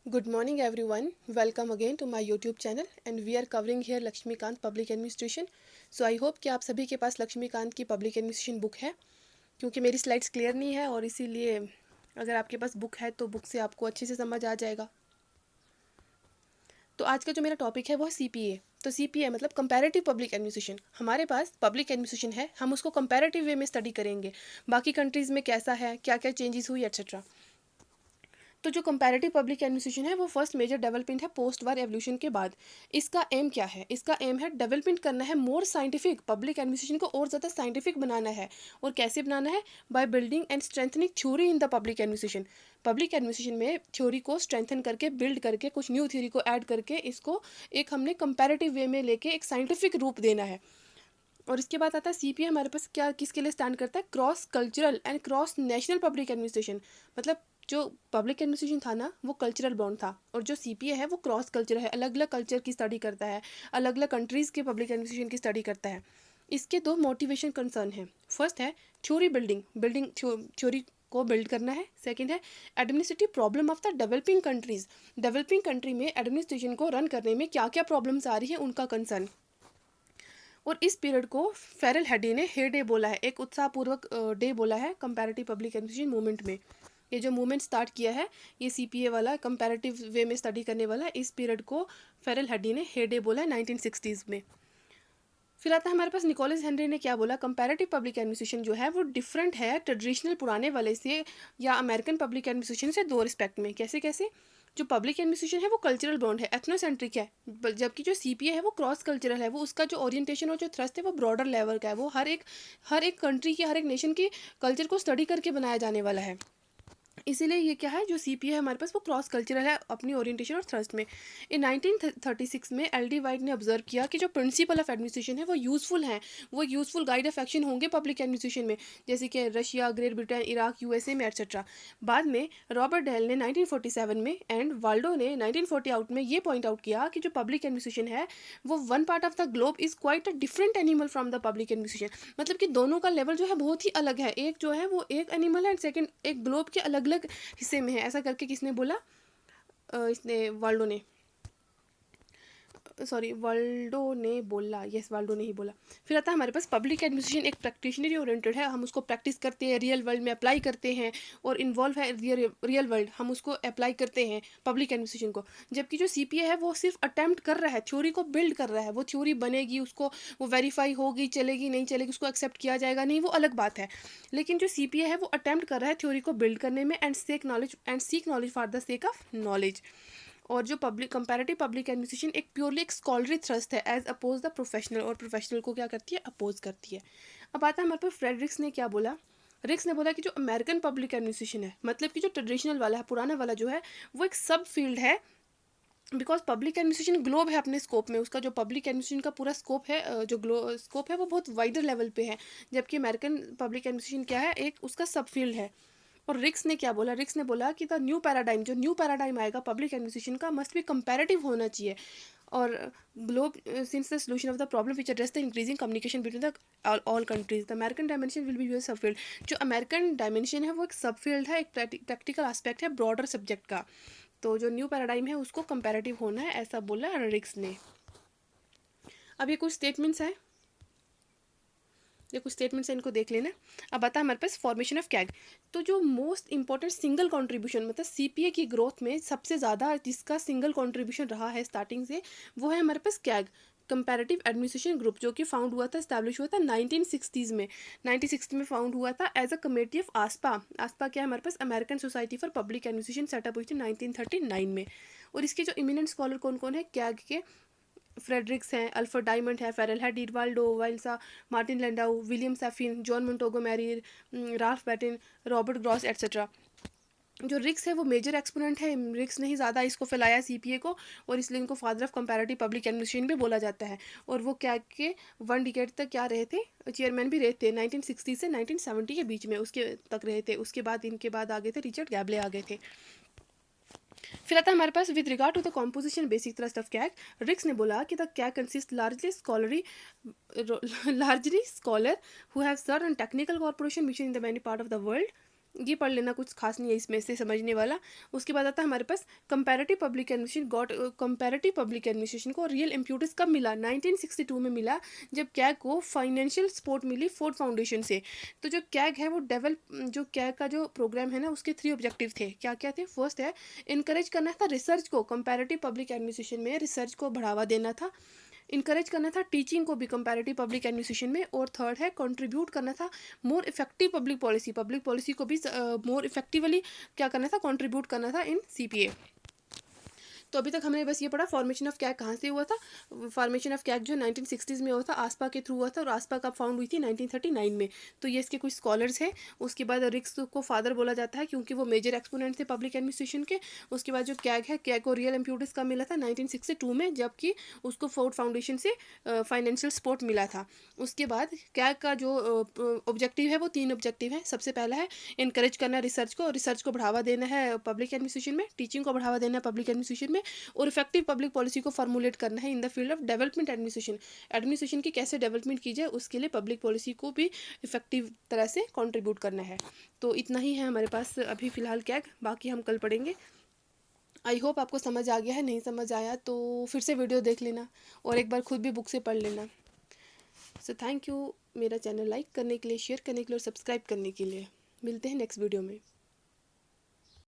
Good morning everyone. Welcome again to my YouTube channel and we are covering here Laxmikanth public administration. So I hope कि आप सभी के पास लक्ष्मीकांत की public administration book है, क्योंकि मेरी स्लाइड्स क्लियर नहीं है और इसीलिए अगर आपके पास बुक है तो बुक से आपको अच्छे से समझ आ जाएगा. तो आज का जो मेरा टॉपिक है वो है CPA. तो CPA मतलब कंपैरेटिव पब्लिक एडमिनिस्ट्रेशन. हमारे पास पब्लिक एडमिनिस्ट्रेशन है, हम उसको कंपैरेटिव वे में स्टडी करेंगे, बाकी कंट्रीज़ में कैसा है, क्या क्या चेंजेस हुई एट्सेट्रा. तो जो कंपैरेटिव पब्लिक एडमिनिस्ट्रेशन है वो फर्स्ट मेजर डेवलपमेंट है पोस्ट वार एवोल्यूशन के बाद. इसका एम क्या है? इसका एम है डेवलपमेंट करना है मोर साइंटिफिक पब्लिक एडमिनिस्ट्रेशन को और ज़्यादा साइंटिफिक बनाना है. और कैसे बनाना है? By building and strengthening theory in the public administration. Public administration में थ्योरी को स्ट्रेंथन करके बिल्ड करके कुछ न्यू थ्योरी को ऐड करके इसको एक हमने कंपैरेटिव वे में लेके एक साइंटिफिक रूप देना है. और इसके बाद आता है CPA हमारे पास क्या किसके लिए स्टैंड करता है? Cross cultural and cross national public administration. मतलब जो पब्लिक एडमिनिस्ट्रेशन था ना वो कल्चरल बॉन्ड था, और जो CPA है वो क्रॉस कल्चर है, अलग अलग कल्चर की स्टडी करता है, अलग अलग कंट्रीज़ के पब्लिक एडमिनिस्ट्रेशन की स्टडी करता है. इसके दो मोटिवेशन कंसर्न है. फर्स्ट है थ्योरी बिल्डिंग, थ्योरी को बिल्ड करना है. सेकंड है administrative problem of the developing countries. Developing country में एडमिनिस्ट्रेशन को रन करने में क्या क्या प्रॉब्लम्स आ रही है उनका कंसर्न. और इस पीरियड को फेरल हेडी ने हे डे बोला है, एक उत्साहपूर्वक डे बोला है कंपैरेटिव पब्लिक एडमिनिस्ट्रेशन मूवमेंट में. ये जो मूवमेंट स्टार्ट किया है ये CPA वाला कंपैरेटिव वे में स्टडी करने वाला, इस पीरियड को फेरल हेडी ने हे डे बोला है 1960s में. फिर आता है हमारे पास निकोलस हेनरी ने क्या बोला, कंपैरेटिव पब्लिक एडमिनिस्ट्रेशन जो है वो डिफरेंट है ट्रेडिशनल पुराने वाले से या अमेरिकन पब्लिक एडमिनिस्ट्रेशन से दो रिस्पेक्ट में. कैसे कैसे? जो पब्लिक एडमिनिस्ट्रेशन है वो कल्चरल बॉन्ड है, एथनोसेंट्रिक है, जबकि जो CPA है वो क्रॉस कल्चरल है, वो उसका जो ओरिएंटेशन और जो थ्रस्ट है वो ब्रॉडर लेवल का है, वो हर एक कंट्री की हर एक नेशन की कल्चर को स्टडी करके बनाया जाने वाला है. इसीलिए ये क्या है, जो CPA है हमारे पास वो क्रॉस कल्चरल है अपनी ओरिएंटेशन और थ्रस्ट में. इन 1936 में LD वाइट ने ऑब्जर्व किया कि जो प्रिंसिपल ऑफ एडमिनिस्ट्रेशन है वो यूज़फुल हैं, वो यूज़फुल गाइड ऑफ एक्शन होंगे पब्लिक एडमिनिस्ट्रेशन में, जैसे कि Russia, great Britain, Iraq, USA में एट्सेट्रा. बाद में रॉबर्ट डेल ने 1947 में एंड वाल्डो ने 1940 आउट में ये पॉइंट आउट किया कि जो पब्लिक एडमिनिस्ट्रेशन है वो one part of the globe is quite a different animal from the public administration. मतलब कि दोनों का लेवल जो है बहुत ही अलग है, एक जो है वो एक एनिमल है एंड सेकंड एक ग्लोब के अलग अलग हिस्से में है. ऐसा करके किसने बोला? इसने वाल्डो ने, सॉरी वाल्डो ने बोला, यस वाल्डो ने ही बोला. फिर आता है हमारे पास पब्लिक एडमिनिस्ट्रेशन एक प्रैक्टिशनरी ओरिएंटेड है, हम उसको प्रैक्टिस करते हैं, रियल वर्ल्ड में अप्लाई करते हैं और इन्वॉल्व है रियल वर्ल्ड, हम उसको अप्लाई करते हैं पब्लिक एडमिनिस्ट्रेशन को. जबकि जो CPA है वो सिर्फ अटैम्प्ट कर रहा है, थ्योरी को बिल्ड कर रहा है, वो थ्योरी बनेगी, उसको वो वेरीफाई होगी, चलेगी नहीं चलेगी, उसको एक्सेप्ट किया जाएगा नहीं, वो अलग बात है. लेकिन जो CPA है वो अटैम्प्ट कर रहा है थ्योरी को बिल्ड करने में and seek knowledge for the sake of knowledge. और जो पब्लिक कंपैरेटिव पब्लिक एडमिनिस्ट्रेशन एक प्योरली एक स्कॉलरी थ्रस्ट है एज अपोज द प्रोफेशनल, और प्रोफेशनल को क्या करती है? अपोज करती है. अब आता है हमारे पास फ्रेडरिक्स ने क्या बोला. रिक्स ने बोला कि जो अमेरिकन पब्लिक एडमिनिस्ट्रेशन है, मतलब कि जो ट्रेडिशनल वाला है, पुराना वाला जो है, वो एक सब फील्ड है. बिकॉज पब्लिक एडमिनिस्ट्रेशन ग्लोब है अपने स्कोप में, उसका जो पब्लिक एडमिनिस्ट्रेशन का पूरा स्कोप है, जो स्कोप है वो बहुत वाइडर लेवल पे है. जबकि अमेरिकन पब्लिक एडमिनिस्ट्रेशन क्या है? एक उसका सब फील्ड है. और रिक्स ने क्या बोला? रिक्स ने बोला कि द न्यू पैराडाइम, जो न्यू पैराडाइम आएगा पब्लिक एडमिनिस्ट्रेशन का, मस्ट बी कंपैरेटिव होना चाहिए. और globe since the solution of the problem which address the increasing communication between the all countries, the American dimension will be use सब field. जो American dimension है वो एक सब फील्ड है, एक प्रैक्टिकल एस्पेक्ट है ब्रॉडर सब्जेक्ट का. तो जो न्यू पैराडाइम है उसको कंपैरेटिव होना है, ऐसा बोला रिक्स ने. अब ये कुछ स्टेटमेंट्स हैं, ये कुछ स्टेटमेंट्स हैं, इनको देख लेना. अब आता है हमारे पास फॉर्मेशन ऑफ कैग. तो जो मोस्ट इंपॉर्टेंट सिंगल कंट्रीब्यूशन, मतलब CPA की ग्रोथ में सबसे ज़्यादा जिसका सिंगल कंट्रीब्यूशन रहा है स्टार्टिंग से, वो है हमारे पास कैग, कंपैरेटिव एडमिनिस्ट्रेशन ग्रुप, जो कि फाउंड हुआ था, स्टैब्लिश हुआ था 1960s में. 1960 में फाउंड हुआ था as a committee of ASPA. ASPA क्या है हमारे पास? American Society for Public Administration, setup हुई थी 1939 में. और इसके जो इमिनेंट स्कॉलर कौन कौन है कैग के? फ्रेडरिक्स हैं, अल्फ्रेड डायमंड है, फेरल हेड, इडवाल्डो वाइल्सा, Martin Landau, William Siffin, John Montgomery, Ralph बैटिन, रॉबर्ट ग्रॉस एट्सेट्रा. जो रिक्स है वो मेजर एक्सपोनेंट है, रिक्स ने ही ज़्यादा इसको फैलाया CPA को, और इसलिए इनको father of comparative public administration भी बोला जाता है. और वो क्या के 1 डिकेड तक क्या रहे थे, चेयरमैन भी रहे थे, 1960 से 1970 के बीच में उसके तक रहे थे. उसके बाद इनके बाद आगे थे रिचर्ड गैबले आगे थे. फिर आता है हमारे पास with regard to the composition basic thrust of CAG. Riggs ने बोला कि the CAG consist largely scholar who have serve on technical corporation mission in the many part of the world. ये पढ़ लेना, कुछ खास नहीं है इसमें से समझने वाला। उसके बाद आता है हमारे पास comparative public administration got comparative public administration को रियल इम्प्यूटिस कब मिला, 1962 में मिला, जब कैग को फाइनेंशियल सपोर्ट मिली फोर्ड फाउंडेशन से। तो जो कैग है वो जो कैग का जो प्रोग्राम है ना, उसके 3 ऑब्जेक्टिव थे। क्या क्या थे? फर्स्ट है इनकरेज करना था रिसर्च को, कंपैरेटिव पब्लिक एडमिनिस्ट्रेशन में रिसर्च को बढ़ावा देना था। इनकरेज करना था टीचिंग को भी कंपैरेटिव पब्लिक एडमिनिस्ट्रेशन में। और थर्ड है कंट्रीब्यूट करना था मोर इफेक्टिव पब्लिक पॉलिसी को भी मोर इफेक्टिवली क्या करना था, कंट्रीब्यूट करना था इन सीपीए। तो अभी तक हमने बस ये पढ़ा फॉर्मेशन ऑफ कैग कहाँ से हुआ था। फॉर्मेशन ऑफ कैग जो 1960s में हुआ था, आसपा के थ्रू हुआ था, और आसपा कब फाउंड हुई थी, 1939 में। तो ये इसके कुछ स्कॉलर्स हैं। उसके बाद रिक्स को फादर बोला जाता है क्योंकि वो मेजर एक्सपोनेंट थे पब्लिक एडमिनिस्ट्रेशन के। उसके बाद जो कैग है, कैग को रियल इम्प्यूटिस कब मिला था, 1962 में, जबकि उसको फोर्ड फाउंडेशन से फाइनेंशियल सपोर्ट मिला था। उसके बाद कैग का जो ऑब्जेक्टिव है वो 3 ऑब्जेक्टिव है। सबसे पहला है इनकरेज करना रिसर्च को बढ़ावा देना है पब्लिक एडमिनिस्ट्रेशन में, टीचिंग को बढ़ावा देना है पब्लिक एडमिनिस्ट्रेशन में, और इफेक्टिव पब्लिक पॉलिसी को फॉर्मुलेट करना है in the field of development administration. Administration की कैसे डेवलपमेंट की जाए उसके लिए पब्लिक पॉलिसी को भी इफेक्टिव तरह से कंट्रीब्यूट करना है। तो इतना ही है हमारे पास अभी फ़िलहाल कैग, बाकी हम कल पढ़ेंगे। आई होप आपको समझ आ गया है। नहीं समझ आया तो फिर से वीडियो देख लेना और एक बार खुद भी बुक से पढ़ लेना। सो थैंक यू मेरा चैनल लाइक करने के लिए, शेयर करने के लिए और सब्सक्राइब करने के लिए। मिलते हैं नेक्स्ट वीडियो में।